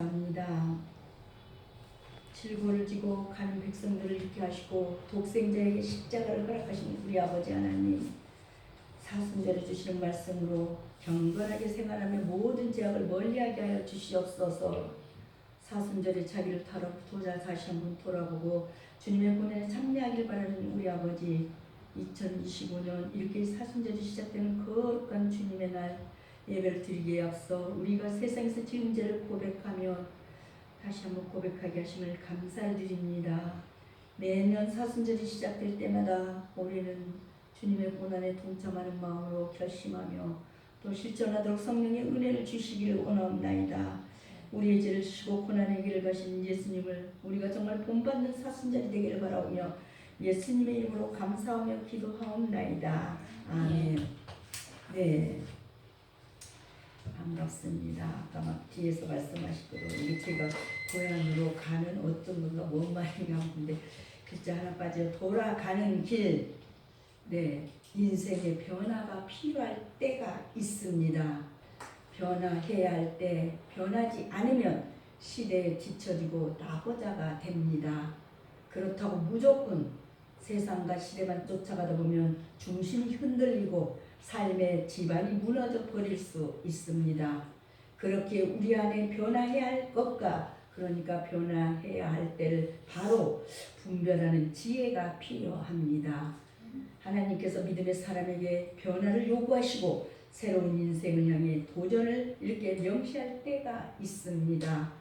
합니다. 질고를 지고 가는 백성들을 잃게 하시고 독생자에게 십자가를 허락하신 우리 아버지 하나님, 사순절에 주시는 말씀으로 경건하게 생활하며 모든 죄악을 멀리하게 하여 주시옵소서. 사순절에 자기를 타로부터 다시 한번 돌아보고 주님의 고난에 참여하길 바라는 우리 아버지, 2025년 이렇게 사순절이 시작되는 거룩한 주님의 날 예배를 드리기에 앞서 우리가 세상에서 지은 죄를 고백하며 다시 한번 고백하게 하심을 감사드립니다. 매년 사순절이 시작될 때마다 올해는 주님의 고난에 동참하는 마음으로 결심하며 또 실천하도록 성령의 은혜를 주시기를 원하옵나이다. 우리의 죄를 지시고 고난의 길을 가신 예수님을 우리가 정말 본받는 사순절이 되기를 바라오며 예수님의 이름으로 감사하며 기도하옵나이다. 아멘. 네, 반갑습니다. 아까 막 뒤에서 말씀하시더라고요. 이게 제가 고향으로 가는 어떤 건가 뭔 말인가 하는데 글자 하나 빠져 돌아가는 길. 네, 인생의 변화가 필요할 때가 있습니다. 변화해야 할 때 변하지 않으면 시대에 뒤처지고 나고자가 됩니다. 그렇다고 무조건 세상과 시대만 쫓아가다 보면 중심이 흔들리고 삶의 지반이 무너져 버릴 수 있습니다. 그렇게 우리 안에 변화해야 할 것과 그러니까 변화해야 할 때를 바로 분별하는 지혜가 필요합니다. 하나님께서 믿음의 사람에게 변화를 요구하시고 새로운 인생을 향해 도전을 이렇게 명시할 때가 있습니다.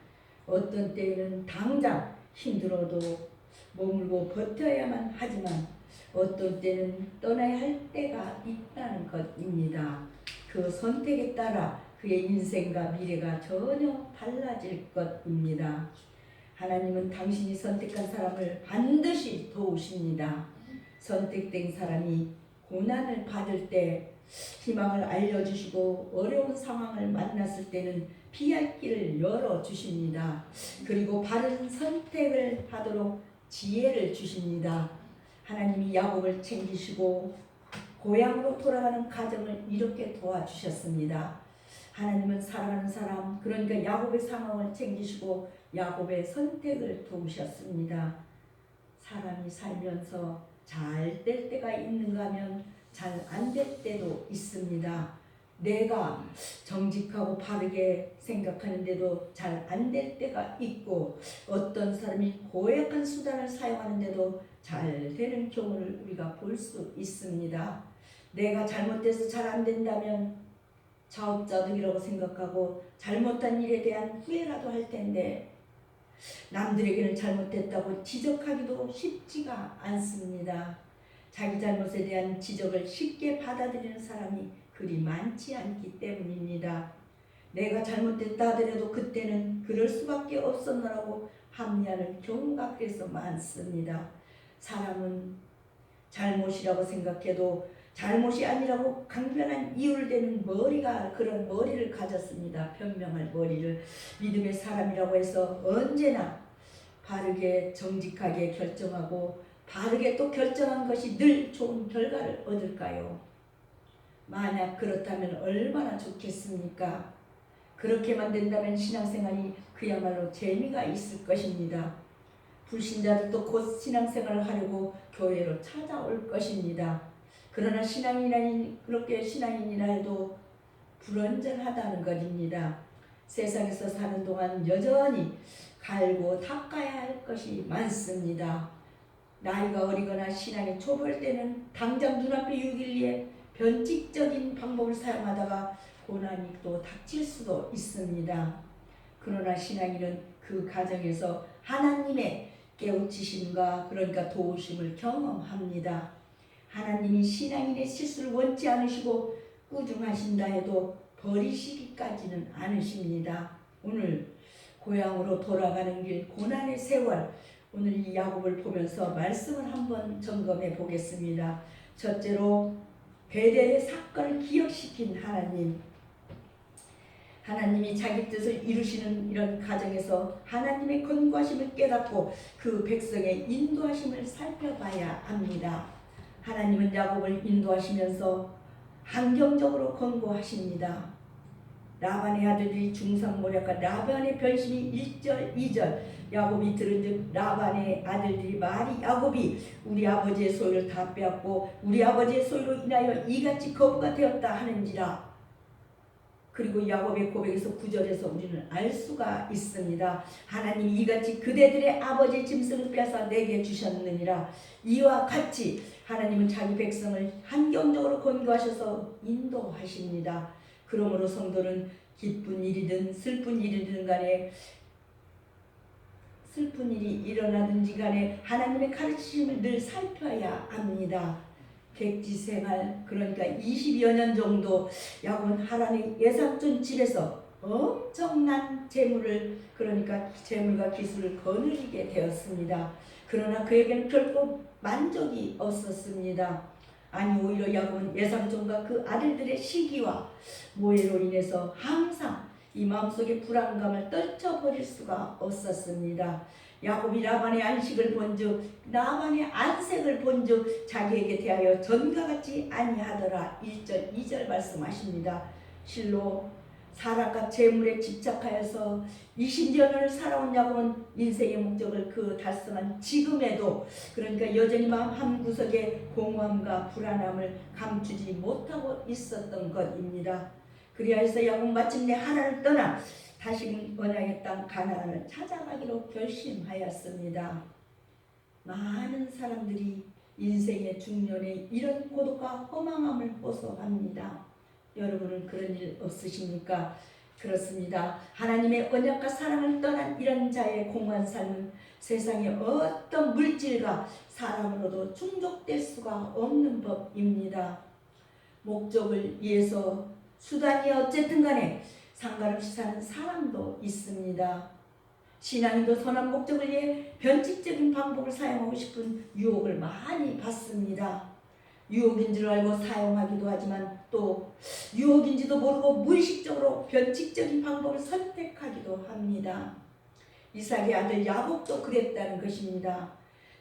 어떤 때에는 당장 힘들어도 머물고 버텨야만 하지만 어떤 때는 떠나야 할 때가 있다는 것입니다. 그 선택에 따라 그의 인생과 미래가 전혀 달라질 것입니다. 하나님은 당신이 선택한 사람을 반드시 도우십니다. 선택된 사람이 고난을 받을 때 희망을 알려주시고 어려운 상황을 만났을 때는 피할 길을 열어주십니다. 그리고 바른 선택을 하도록 지혜를 주십니다. 하나님이 야곱을 챙기시고 고향으로 돌아가는 가정을 이렇게 도와주셨습니다. 하나님은 사랑하는 사람, 그러니까 야곱의 상황을 챙기시고 야곱의 선택을 도우셨습니다. 사람이 살면서 잘 될 때가 있는가 하면 잘 안 될 때도 있습니다. 내가 정직하고 바르게 생각하는데도 잘 안 될 때가 있고 어떤 사람이 고약한 수단을 사용하는데도 잘 되는 경우를 우리가 볼 수 있습니다. 내가 잘못돼서 잘 안 된다면 자업자득이라고 생각하고 잘못한 일에 대한 후회라도 할 텐데 남들에게는 잘못됐다고 지적하기도 쉽지가 않습니다. 자기 잘못에 대한 지적을 쉽게 받아들이는 사람이 그리 많지 않기 때문입니다. 내가 잘못됐다 하더라도 그때는 그럴 수밖에 없었노라고 합리하는 경우가 그래서 많습니다. 사람은 잘못이라고 생각해도 잘못이 아니라고 강변한 이유를 대는 머리가 그런 머리를 가졌습니다. 변명할 머리를. 믿음의 사람이라고 해서 언제나 바르게 정직하게 결정하고 바르게 또 결정한 것이 늘 좋은 결과를 얻을까요? 만약 그렇다면 얼마나 좋겠습니까? 그렇게만 된다면 신앙생활이 그야말로 재미가 있을 것입니다. 불신자들도 곧 신앙생활을 하려고 교회로 찾아올 것입니다. 그러나 그렇게 신앙인이라 해도 불완전하다는 것입니다. 세상에서 사는 동안 여전히 갈고 닦아야 할 것이 많습니다. 나이가 어리거나 신앙이 초보일 때는 당장 눈앞에 이루길 위해 변칙적인 방법을 사용하다가 고난이 또 닥칠 수도 있습니다. 그러나 신앙인은 그 과정에서 하나님의 깨우치심과 그러니까 도우심을 경험합니다. 하나님이 신앙인의 실수를 원치 않으시고 꾸중하신다 해도 버리시기까지는 않으십니다. 오늘 고향으로 돌아가는 길 고난의 세월, 오늘 이 야곱을 보면서 말씀을 한번 점검해 보겠습니다. 첫째로 베델의 사건을 기억시킨 하나님. 하나님이 자기 뜻을 이루시는 이런 과정에서 하나님의 권고하심을 깨닫고 그 백성의 인도하심을 살펴봐야 합니다. 하나님은 야곱을 인도하시면서 환경적으로 권고하십니다. 라반의 아들들이 중상모략과 라반의 변심이 1절 2절. 야곱이 들은즉 라반의 아들들이 말이 야곱이 우리 아버지의 소유를 다 빼앗고 우리 아버지의 소유로 인하여 이같이 거부가 되었다 하는지라. 그리고 야곱의 고백에서 9절에서 우리는 알 수가 있습니다. 하나님이 이같이 그대들의 아버지의 짐승을 빼앗아 내게 주셨느니라. 이와 같이 하나님은 자기 백성을 한경적으로 건교하셔서 인도하십니다. 그러므로 성도는 기쁜 일이든 슬픈 일이든 간에 슬픈 일이 일어나든지 간에 하나님의 가르치심을 늘 살펴야 합니다. 백지생활, 그러니까 20여 년 정도 야곱은 하나님 예삼촌 집에서 엄청난 재물을, 그러니까 재물과 기술을 거느리게 되었습니다. 그러나 그에게는 결코 만족이 없었습니다. 아니 오히려 야곱은 예삼촌과 그 아들들의 시기와 모해로 인해서 항상 이 마음속에 불안감을 떨쳐버릴 수가 없었습니다. 야곱이 라반의 안식을 본즉 라반의 안색을 본즉 자기에게 대하여 전과 같지 아니하더라. 1절 2절 말씀하십니다. 실로 사랑과 재물에 집착하여서 20여 년을 살아온 야곱은 인생의 목적을 그 달성한 지금에도 그러니까 여전히 마음 한구석에 공허함과 불안함을 감추지 못하고 있었던 것입니다. 그리하여서 야곱 마침내 하나님을 떠나 다시금 언약의 땅 가나안을 찾아가기로 결심하였습니다. 많은 사람들이 인생의 중년에 이런 고독과 허망함을 호소합니다. 여러분은 그런 일 없으십니까? 그렇습니다. 하나님의 언약과 사랑을 떠난 이런 자의 공허한 삶은 세상의 어떤 물질과 사람으로도 충족될 수가 없는 법입니다. 목적을 위해서 수단이 어쨌든 간에 상관없이 사는 사람도 있습니다. 신앙인도 선한 목적을 위해 변칙적인 방법을 사용하고 싶은 유혹을 많이 받습니다. 유혹인 줄 알고 사용하기도 하지만 또 유혹인지도 모르고 무의식적으로 변칙적인 방법을 선택하기도 합니다. 이삭의 아들 야곱도 그랬다는 것입니다.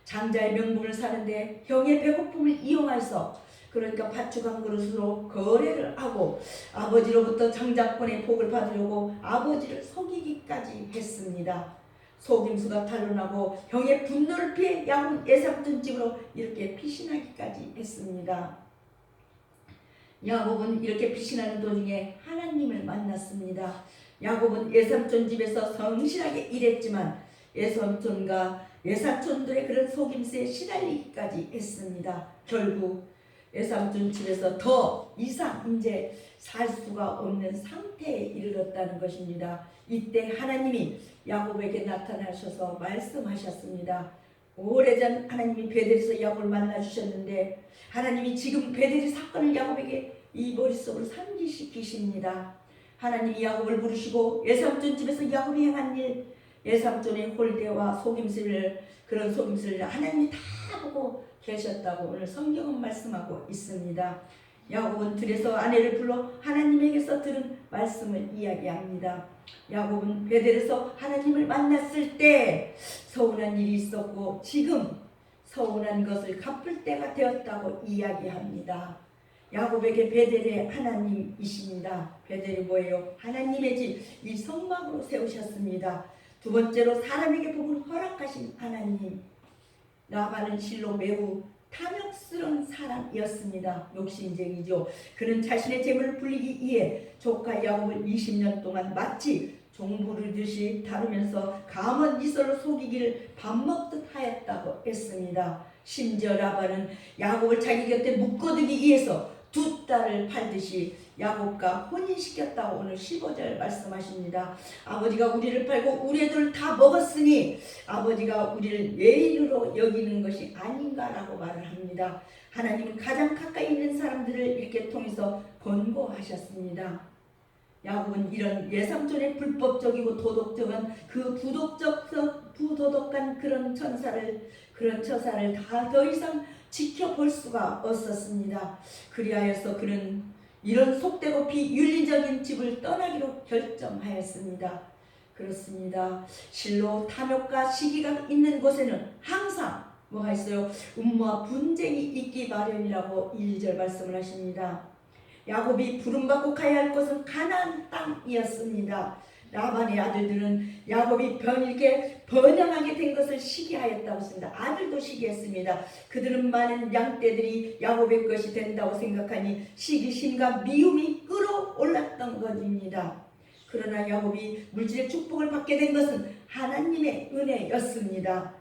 장자의 명분을 사는데 형의 배고픔을 이용해서 그러니까 팥죽 한 그릇으로 거래를 하고 아버지로부터 장자권의 복을 받으려고 아버지를 속이기까지 했습니다. 속임수가 탄로나고 형의 분노를 피해 야곱은 예삼촌 집으로 이렇게 피신하기까지 했습니다. 야곱은 이렇게 피신하는 도중에 하나님을 만났습니다. 야곱은 예삼촌 집에서 성실하게 일했지만 예삼촌과 예사촌들의 그런 속임수에 시달리기까지 했습니다. 결국 예삼촌 집에서 더 이상 이제 살 수가 없는 상태에 이르렀다는 것입니다. 이때 하나님이 야곱에게 나타나셔서 말씀하셨습니다. 오래전 하나님이 베델에서 야곱을 만나주셨는데 하나님이 지금 베델의 사건을 야곱에게 이 머릿속으로 상기시키십니다. 하나님이 야곱을 부르시고 예삼촌 집에서 야곱이 행한 일, 예삼촌의 홀대와 속임수를, 그런 속임수를 하나님이 다 보고 계셨다고 오늘 성경은 말씀하고 있습니다. 야곱은 들에서 아내를 불러 하나님에게서 들은 말씀을 이야기합니다. 야곱은 베델에서 하나님을 만났을 때 서운한 일이 있었고 지금 서운한 것을 갚을 때가 되었다고 이야기합니다. 야곱에게 베델의 하나님이십니다. 베델이 뭐예요? 하나님의 집, 이 성막으로 세우셨습니다. 두 번째로 사람에게 복을 허락하신 하나님. 라반은 실로 매우 탐욕스러운 사람이었습니다. 욕심쟁이죠. 그는 자신의 재물을 불리기 위해 조카 야곱을 20년 동안 마치 종부르듯이 다루면서 감언 이설로 속이기를 밥 먹듯 하였다고 했습니다. 심지어 라반은 야곱을 자기 곁에 묶어두기 위해서 두 딸을 팔듯이 야곱과 혼인시켰다고 오늘 15절 말씀하십니다. 아버지가 우리를 팔고 우리 애들 다 먹었으니 아버지가 우리를 예인으로 여기는 것이 아닌가라고 말을 합니다. 하나님은 가장 가까이 있는 사람들을 이렇게 통해서 권고하셨습니다. 야곱은 이런 예삼촌의 불법적이고 도덕적인 그 부도덕한 그런 처사를 다 더 이상 지켜볼 수가 없었습니다. 그리하여서 그는 이런 속되고 비윤리적인 집을 떠나기로 결정하였습니다. 그렇습니다. 실로 탐욕과 시기가 있는 곳에는 항상 뭐가 있어요? 음모와 분쟁이 있기 마련이라고 1절 말씀을 하십니다. 야곱이 부름받고 가야 할 곳은 가나안 땅이었습니다. 라반의 아들들은 야곱이 이렇게 번영하게 된 것을 시기하였다고 했습니다. 아들도 시기했습니다. 그들은 많은 양떼들이 야곱의 것이 된다고 생각하니 시기심과 미움이 끌어올랐던 것입니다. 그러나 야곱이 물질의 축복을 받게 된 것은 하나님의 은혜였습니다.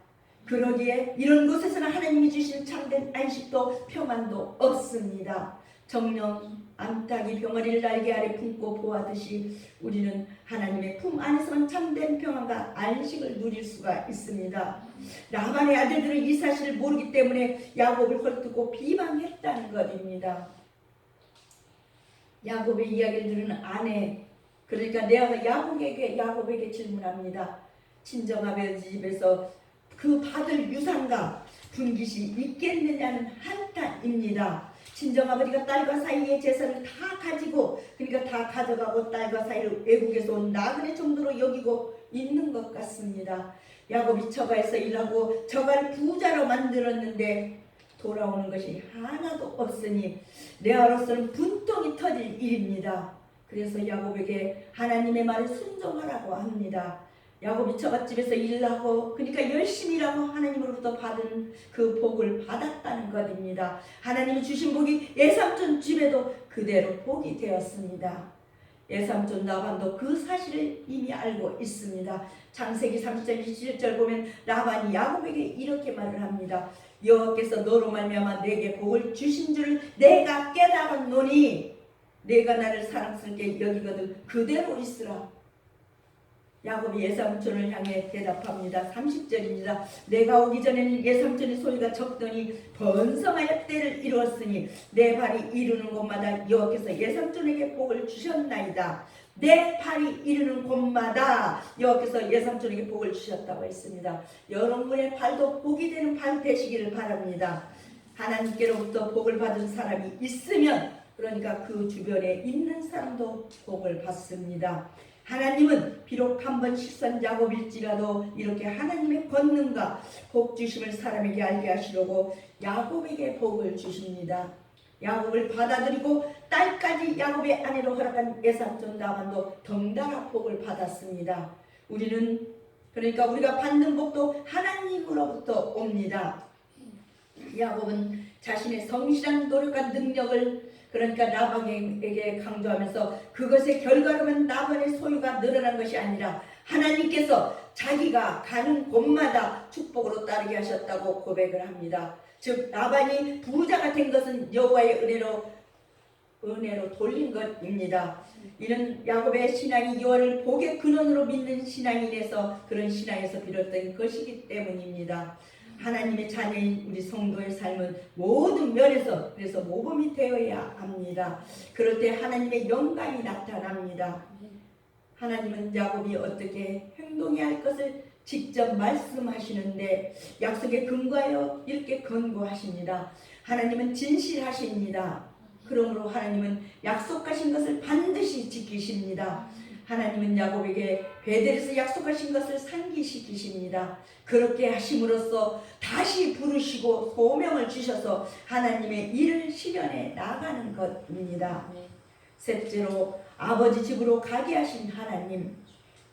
그러기에 이런 곳에서는 하나님이 주신 참된 안식도 평안도 없습니다. 정령 암탉이 병아리를 날개 아래 품고 보아듯이 우리는 하나님의 품 안에서만 참된 평안과 안식을 누릴 수가 있습니다. 라반의 아들들은 이 사실을 모르기 때문에 야곱을 헐뜯고 비방했다는 것입니다. 야곱의 이야기를 들은 아내, 그러니까 내가 야곱에게 질문합니다. 친정아버지 집에서 그 받을 유산과 분깃이 있겠느냐는 한탄입니다. 친정아버지가 딸과 사이의 재산을 다 가지고, 그러니까 다 가져가고 딸과 사이를 외국에서 온 나그네 정도로 여기고 있는 것 같습니다. 야곱이 처가에서 일하고 처가를 부자로 만들었는데 돌아오는 것이 하나도 없으니 레아로서는 분통이 터질 일입니다. 그래서 야곱에게 하나님의 말을 순종하라고 합니다. 야곱이 처갓집에서 일하고, 그러니까 열심히 일하고 하나님으로부터 받은 그 복을 받았다는 것입니다. 하나님이 주신 복이 예삼촌 집에도 그대로 복이 되었습니다. 예삼촌 라반도 그 사실을 이미 알고 있습니다. 창세기 30장 27절 보면 라반이 야곱에게 이렇게 말을 합니다. 여호와께서 너로 말미암아 내게 복을 주신 줄 내가 깨달았노니 내가 나를 사랑스럽게 여기거든 그대로 있으라. 야곱이 예삼촌을 향해 대답합니다. 30절입니다. 내가 오기 전에는 예삼촌의 소리가 적더니 번성하여 때를 이루었으니 내 발이 이르는 곳마다 여호와께서 예삼촌에게 복을 주셨나이다. 내 발이 이르는 곳마다 여호와께서 예삼촌에게 복을 주셨다고 했습니다. 여러분의 발도 복이 되는 발 되시기를 바랍니다. 하나님께로부터 복을 받은 사람이 있으면, 그러니까 그 주변에 있는 사람도 복을 받습니다. 하나님은 비록 한번 실수한 야곱일지라도 이렇게 하나님의 권능과 복 주심을 사람에게 알게 하시려고 야곱에게 복을 주십니다. 야곱을 받아들이고 딸까지 야곱의 아내로 허락한 예삼촌 라반도 덩달아 복을 받았습니다. 우리는, 그러니까 우리가 받는 복도 하나님으로부터 옵니다. 야곱은 자신의 성실한 노력과 능력을, 그러니까 라반에게 강조하면서 그것의 결과로만 라반의 소유가 늘어난 것이 아니라 하나님께서 자기가 가는 곳마다 축복으로 따르게 하셨다고 고백을 합니다. 즉 라반이 부자가 된 것은 여호와의 은혜로 돌린 것입니다. 이는 야곱의 신앙이 여호와를 복의 근원으로 믿는 신앙인에서, 그런 신앙에서 비롯된 것이기 때문입니다. 하나님의 자녀인 우리 성도의 삶은 모든 면에서 그래서 모범이 되어야 합니다. 그럴 때 하나님의 영광이 나타납니다. 하나님은 야곱이 어떻게 행동해야 할 것을 직접 말씀하시는데 약속에 근거하여 이렇게 권고하십니다. 하나님은 진실하십니다. 그러므로 하나님은 약속하신 것을 반드시 지키십니다. 하나님은 야곱에게 베델에서 약속하신 것을 상기시키십니다. 그렇게 하심으로써 다시 부르시고 소명을 주셔서 하나님의 일을 실현해 나가는 것입니다. 셋째로 아버지 집으로 가게 하신 하나님,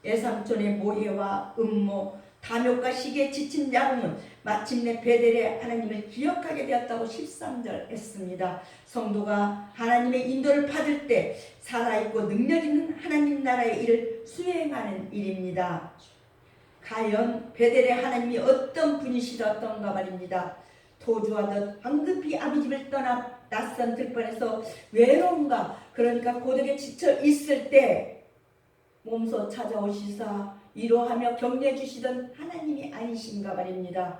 예삼촌의 모해와 음모, 탐욕과 시기에 지친 야곱은 마침내 베델의 하나님을 기억하게 되었다고 13절 했습니다. 성도가 하나님의 인도를 받을 때 살아있고 능력있는 하나님 나라의 일을 수행하는 일입니다. 과연 베델의 하나님이 어떤 분이시던가 말입니다. 도주하듯 황급히 아비 집을 떠나 낯선 들판에서 외로움과, 그러니까 고독에 지쳐 있을 때 몸소 찾아오시사 위로하며 격려해 주시던 하나님이 아니신가 말입니다.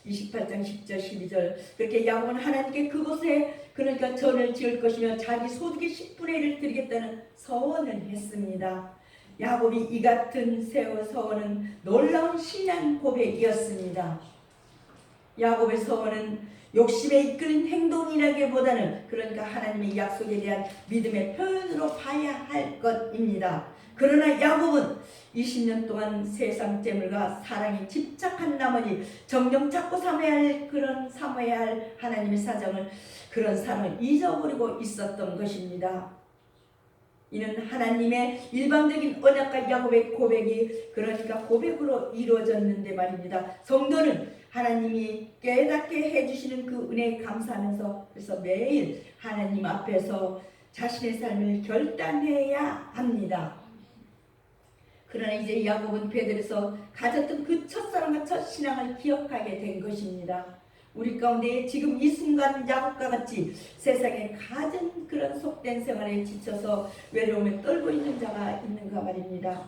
28장 10절 12절 그렇게 야곱은 하나님께 그곳에, 그러니까 전을 지을 것이며 자기 소득의 10분의 1을 드리겠다는 서원을 했습니다. 야곱이 이 같은 서원은 놀라운 신앙 고백이었습니다. 야곱의 서원은 욕심에 이끄는 행동이라기보다는, 그러니까 하나님의 약속에 대한 믿음의 표현으로 봐야 할 것입니다. 그러나 야곱은 20년 동안 세상 재물과 사랑에 집착한 나머지 정녕 찾고 삼아야 할 하나님의 사정을, 그런 사랑을 잊어버리고 있었던 것입니다. 이는 하나님의 일방적인 언약과 야곱의 고백이 그러니까 고백으로 이루어졌는데 말입니다. 성도는 하나님이 깨닫게 해주시는 그 은혜에 감사하면서 그래서 매일 하나님 앞에서 자신의 삶을 결단해야 합니다. 그러나 이제 야곱은 베들에서 가졌던 그 첫사랑과 첫 신앙을 기억하게 된 것입니다. 우리 가운데 지금 이 순간 야곱과 같이 세상에 가진 그런 속된 생활에 지쳐서 외로움에 떨고 있는 자가 있는가 말입니다.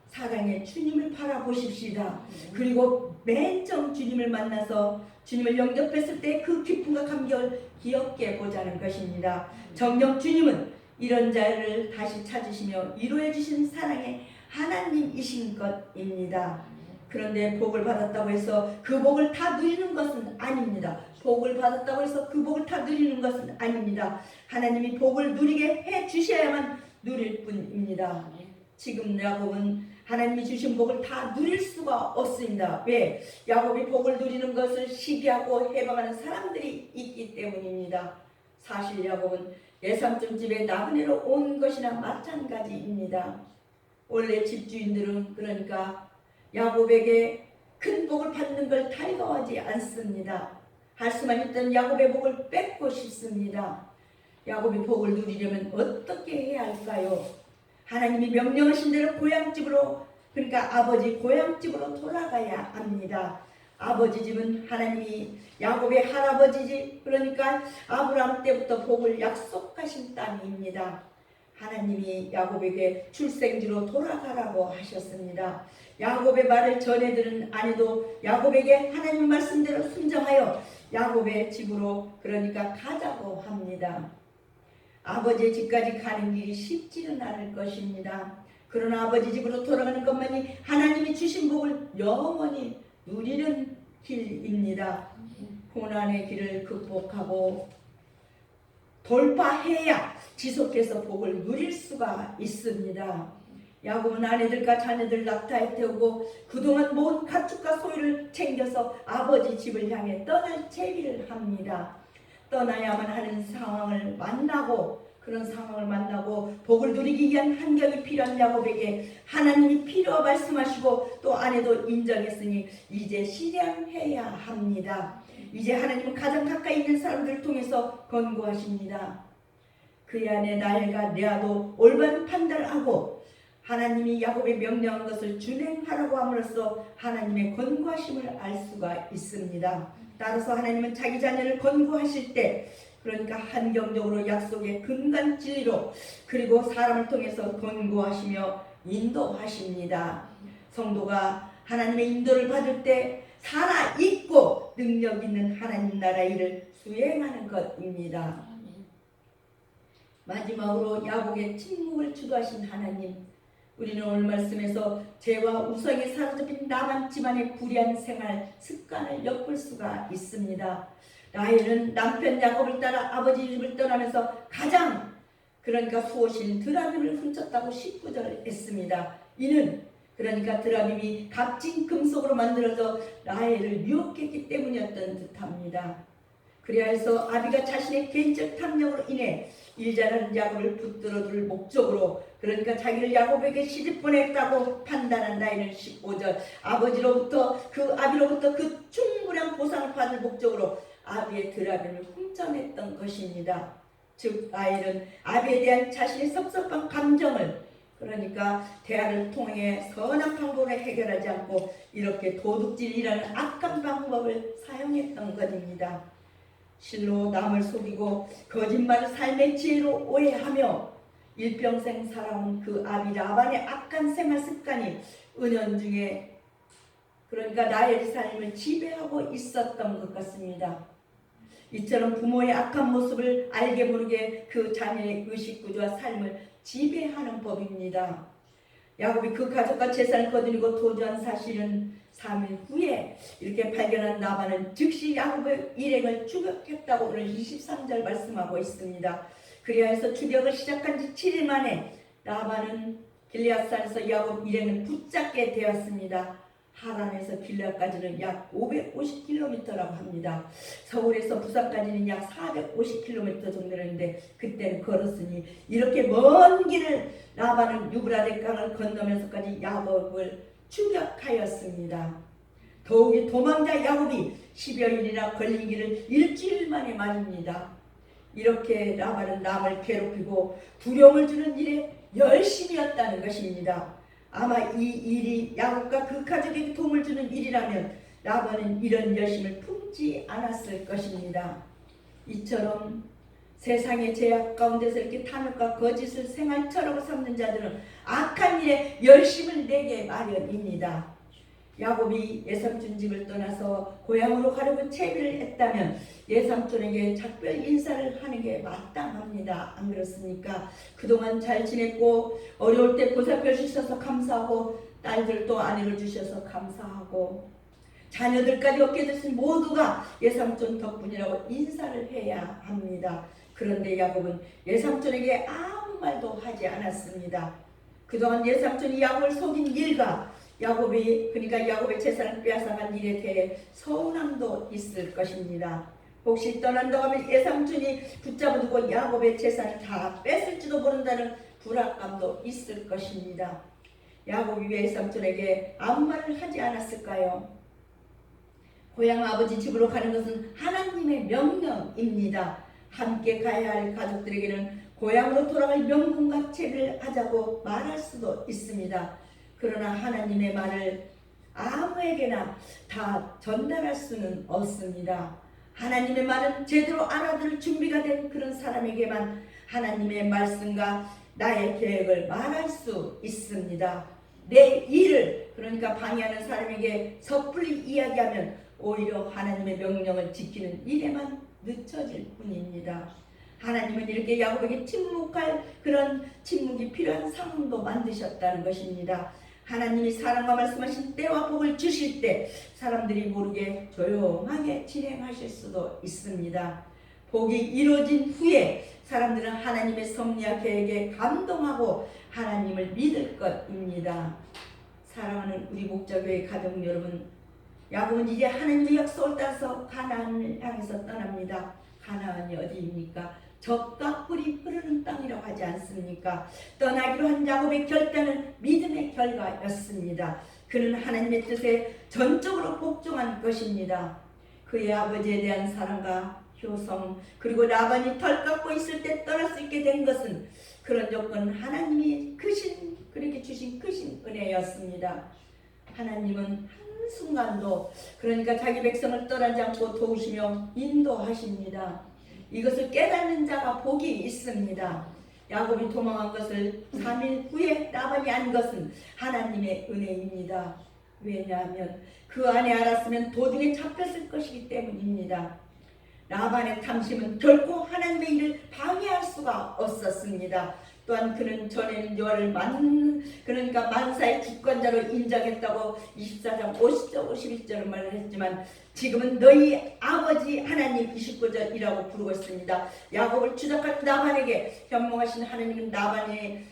사랑의 주님을 바라보십시다. 그리고 맨 처음 주님을 만나서 주님을 영접했을 때 그 기쁨과 감격을 기억해 보자는 것입니다. 정녕 주님은 이런 자를 다시 찾으시며 위로해 주신 사랑의 하나님이신 것입니다. 그런데 복을 받았다고 해서 그 복을 다 누리는 것은 아닙니다. 복을 받았다고 해서 그 복을 다 누리는 것은 아닙니다. 하나님이 복을 누리게 해 주셔야만 누릴 뿐입니다. 지금 야곱은 하나님이 주신 복을 다 누릴 수가 없습니다. 왜? 야곱이 복을 누리는 것을 시기하고 해방하는 사람들이 있기 때문입니다. 사실 야곱은 예삼촌 집에 나그네로 온 것이나 마찬가지입니다. 원래 집주인들은 그러니까 야곱에게 큰 복을 받는 걸 달가워하지 않습니다. 할 수만 있던 야곱의 복을 뺏고 싶습니다. 야곱이 복을 누리려면 어떻게 해야 할까요? 하나님이 명령하신 대로 고향집으로, 그러니까 아버지 고향집으로 돌아가야 합니다. 아버지 집은 하나님이 야곱의 할아버지 집, 그러니까 아브라함 때부터 복을 약속하신 땅입니다. 하나님이 야곱에게 출생지로 돌아가라고 하셨습니다. 야곱의 말을 전해들은 아내도 야곱에게 하나님 말씀대로 순종하여 야곱의 집으로 그러니까 가자고 합니다. 아버지의 집까지 가는 길이 쉽지는 않을 것입니다. 그러나 아버지 집으로 돌아가는 것만이 하나님이 주신 복을 영원히 누리는 길입니다. 고난의 길을 극복하고 돌파해야 지속해서 복을 누릴 수가 있습니다. 야곱은 아내들과 자녀들 낙타에 태우고 그동안 모은 가축과 소유를 챙겨서 아버지 집을 향해 떠날 채비를 합니다. 떠나야만 하는 상황을 만나고, 그런 상황을 만나고 복을 누리기 위한 환경이 필요한 야곱에게 하나님이 필요 말씀하시고 또 아내도 인정했으니 이제 실행해야 합니다. 이제 하나님은 가장 가까이 있는 사람들을 통해서 권고하십니다. 그의 아내 라헬과 레아도 올바른 판단을 하고 하나님이 야곱의 명령한 것을 준행하라고 함으로써 하나님의 권고하심을 알 수가 있습니다. 따라서 하나님은 자기 자녀를 권고하실 때 그러니까 한경적으로 약속의 근간 진리로 그리고 사람을 통해서 권고하시며 인도하십니다. 성도가 하나님의 인도를 받을 때 살아있고 능력 있는 하나님 나라 일을 수행하는 것입니다. 마지막으로 야곱의 침묵을 주도하신 하나님, 우리는 오늘 말씀에서 죄와 우상에 사로잡힌 라반 집안의 불의한 생활 습관을 엿볼 수가 있습니다. 라헬은 남편 야곱을 따라 아버지 집을 떠나면서 가장 그러니까 수호신 드라빔을 훔쳤다고 19절 했습니다. 이는 그러니까 드라빔이 값진 금속으로 만들어져 라헬을 유혹했기 때문이었던 듯합니다. 그래야 해서 아비가 자신의 개인적 탐욕으로 인해 일자라는 야곱을 붙들어둘 목적으로 그러니까 자기를 야곱에게 시집 보냈다고 판단한 라헬은 15절 아버지로부터 그 아비로부터 그 충분한 보상을 받을 목적으로 아비의 드라빔을 훔쳐냈던 것입니다. 즉 라헬은 아비에 대한 자신의 섭섭한 감정을 그러니까 대화를 통해 선한 방법으로 해결하지 않고 이렇게 도둑질이라는 악한 방법을 사용했던 것입니다. 실로 남을 속이고 거짓말을 삶의 지혜로 오해하며 일평생 살아온 그 아비 라반의 악한 생활 습관이 은연중에 그러니까 라헬의 삶을 지배하고 있었던 것 같습니다. 이처럼 부모의 악한 모습을 알게 모르게 그 자녀의 의식구조와 삶을 지배하는 법입니다. 야곱이 그 가족과 재산을 거두고 도주한 사실은 3일 후에 이렇게 발견한 라반은 즉시 야곱의 일행을 추격했다고 오늘 23절 말씀하고 있습니다. 그리하여서 추격을 시작한 지 7일 만에 라반은 길앗산에서 야곱 일행을 붙잡게 되었습니다. 하란에서 길앗까지는 약 550km라고 합니다. 서울에서 부산까지는 약 450km 정도 되는데 그때는 걸었으니 이렇게 먼 길을 라반은 유브라데 강을 건너면서까지 야곱을 추격하였습니다. 더욱이 도망자 야곱이 10여일이나 걸리기를 일주일 만에 말입니다. 이렇게 라반은 남을 괴롭히고 두려움을 주는 일에 열심이었다는 것입니다. 아마 이 일이 야곱과 그 가족에게 도움을 주는 일이라면 라반은 이런 열심을 품지 않았을 것입니다. 이처럼 세상의 죄악 가운데서 이렇게 탐욕과 거짓을 생활처럼 삼는 자들은 악한 일에 열심을 내게 마련입니다. 야곱이 예삼촌 집을 떠나서 고향으로 가려고 채비를 했다면 예삼촌에게 작별 인사를 하는 게 마땅합니다. 안 그렇습니까? 그동안 잘 지냈고 어려울 때 보살펴 주셔서 감사하고 딸들도 아내를 주셔서 감사하고 자녀들까지 얻게 되신 모두가 예삼촌 덕분이라고 인사를 해야 합니다. 그런데 야곱은 예삼촌에게 아무 말도 하지 않았습니다. 그동안 예삼촌이 야곱을 속인 일과 그러니까 야곱의 재산을 빼앗아간 일에 대해 서운함도 있을 것입니다. 혹시 떠난다고 하면 예삼촌이 붙잡아두고 야곱의 재산을 다 뺐을지도 모른다는 불안감도 있을 것입니다. 야곱이 왜 예삼촌에게 아무 말을 하지 않았을까요? 고향 아버지 집으로 가는 것은 하나님의 명령입니다. 함께 가야 할 가족들에게는 고향으로 돌아갈 명분과 채비를 하자고 말할 수도 있습니다. 그러나 하나님의 말을 아무에게나 다 전달할 수는 없습니다. 하나님의 말은 제대로 알아들을 준비가 된 그런 사람에게만 하나님의 말씀과 나의 계획을 말할 수 있습니다. 내 일을 그러니까 방해하는 사람에게 섣불리 이야기하면 오히려 하나님의 명령을 지키는 일에만 늦춰질 뿐입니다. 하나님은 이렇게 야곱에게 침묵할 그런 침묵이 필요한 상황도 만드셨다는 것입니다. 하나님이 사랑과 말씀하신 때와 복을 주실 때 사람들이 모르게 조용하게 진행하실 수도 있습니다. 복이 이루어진 후에 사람들은 하나님의 섭리와 계획에 감동하고 하나님을 믿을 것입니다. 사랑하는 우리 목자교회 가족 여러분, 야곱은 이제 하나님의 약속을 따라서 가나안을 향해서 떠납니다. 가나안이 어디입니까? 젖과 꿀이 흐르는 땅이라고 하지 않습니까? 떠나기로 한 야곱의 결단은 믿음의 결과였습니다. 그는 하나님의 뜻에 전적으로 복종한 것입니다. 그의 아버지에 대한 사랑과 효성 그리고 라반이 털 깎고 있을 때 떠날 수 있게 된 것은 그런 조건은 하나님이 그렇게 주신 크신 은혜였습니다. 하나님은 한순간도 그러니까 자기 백성을 떠나지 않고 도우시며 인도하십니다. 이것을 깨닫는 자가 복이 있습니다. 야곱이 도망한 것을 3일 후에 라반이 안 것은 하나님의 은혜입니다. 왜냐하면 그 안에 알았으면 도중에 잡혔을 것이기 때문입니다. 라반의 탐심은 결코 하나님의 일을 방해할 수가 없었습니다. 또한 그는 전에는 여호와를 그러니까 만사의 주권자로 인정했다고 24장 50절 51절을 말을 했지만 지금은 너희 아버지 하나님 29절이라고 부르고 있습니다. 야곱을 추적한 라반에게 현몽하신 하나님은 라반의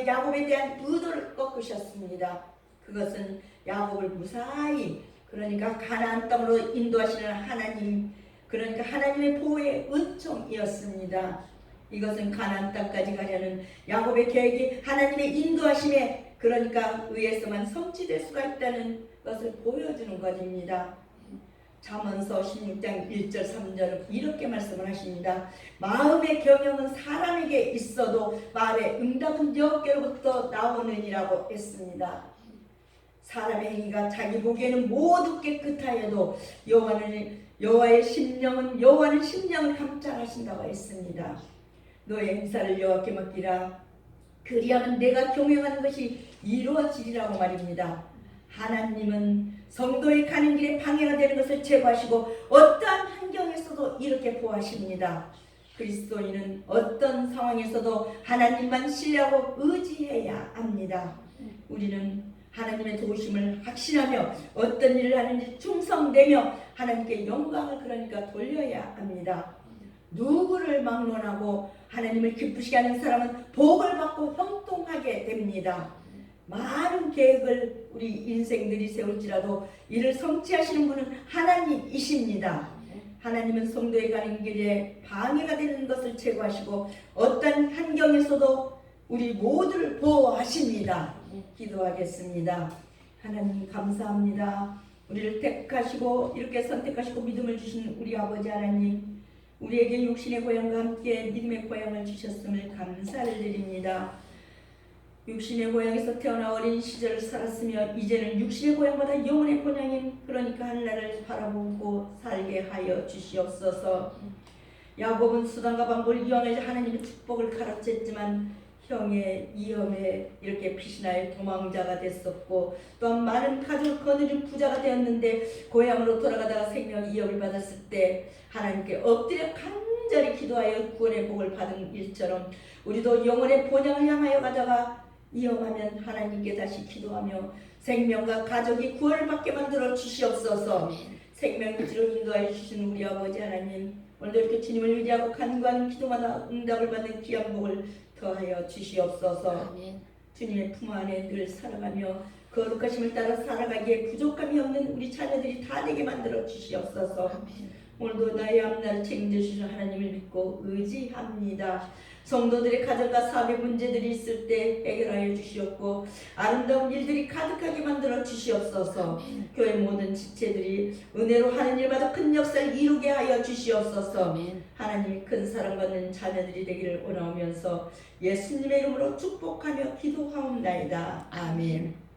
야곱에 대한 의도를 꺾으셨습니다. 그것은 야곱을 무사히 그러니까 가나안 땅으로 인도하시는 하나님 그러니까 하나님의 보호의 은총이었습니다. 이것은 가나안 땅까지 가려는 야곱의 계획이 하나님의 인도하심에 그러니까 의해서만 성취될 수가 있다는 것을 보여주는 것입니다. 잠언서 16장 1절 3절은 이렇게 말씀을 하십니다. 마음의 경영은 사람에게 있어도 말의 응답은 여호와께로부터 나오느니라고 했습니다. 사람의 행위가 자기 보기에는 모두 깨끗하여도 여호와는 심령을 감찰하신다고 했습니다. 너의 행사를 여호와께 맡기라. 그리하면 내가 경영하는 것이 이루어지리라고 말입니다. 하나님은 성도의 가는 길에 방해가 되는 것을 제거하시고 어떠한 환경에서도 이렇게 보호하십니다. 그리스도인은 어떤 상황에서도 하나님만 신뢰하고 의지해야 합니다. 우리는 하나님의 도우심을 확신하며 어떤 일을 하는지 충성되며 하나님께 영광을 그러니까 돌려야 합니다. 누구를 막론하고 하나님을 기쁘시게 하는 사람은 복을 받고 형통하게 됩니다. 많은 계획을 우리 인생들이 세울지라도 이를 성취하시는 분은 하나님이십니다. 하나님은 성도에 가는 길에 방해가 되는 것을 제거하시고 어떤 환경에서도 우리 모두를 보호하십니다. 기도하겠습니다. 하나님 감사합니다. 우리를 택하시고 이렇게 선택하시고 믿음을 주신 우리 아버지 하나님, 우리에게 육신의 고향과 함께 믿음의 고향을 주셨음을 감사를 드립니다. 육신의 고향에서 태어나 어린 시절을 살았으며 이제는 육신의 고향보다 영혼의 고향인 그러니까 하늘나라를 바라보고 살게 하여 주시옵소서. 야곱은 수단과 방법을 이용해 하나님의 축복을 가로챘지만 형의 위험에 이렇게 피신하여 도망자가 됐었고 또한 많은 가족을 거느린 부자가 되었는데 고향으로 돌아가다가 생명 위협을 받았을 때 하나님께 엎드려 간절히 기도하여 구원의 복을 받은 일처럼 우리도 영혼의 본향을 향하여 가다가 위험하면 하나님께 다시 기도하며 생명과 가족이 구원을 받게 만들어 주시옵소서. 생명지로 인도하여 주신 우리 아버지 하나님, 오늘도 이렇게 주님을 의지하고 간구하는 기도마다 응답을 받는 귀한 복을 더하여 주시옵소서. 아멘. 주님의 품 안에 늘 살아가며 거룩하심을 따라 살아가기에 부족함이 없는 우리 자녀들이 다 되게 만들어 주시옵소서. 아멘. 오늘도 나의 앞날을 책임져 주신 하나님을 믿고 의지합니다. 성도들의 가정과 사업의 문제들이 있을 때 해결하여 주시옵고 아름다운 일들이 가득하게 만들어 주시옵소서. 아멘. 교회 모든 지체들이 은혜로 하는 일마다 큰 역사를 이루게 하여 주시옵소서. 아멘. 하나님이 큰 사랑받는 자녀들이 되기를 원하면서 예수님의 이름으로 축복하며 기도하옵나이다. 아멘.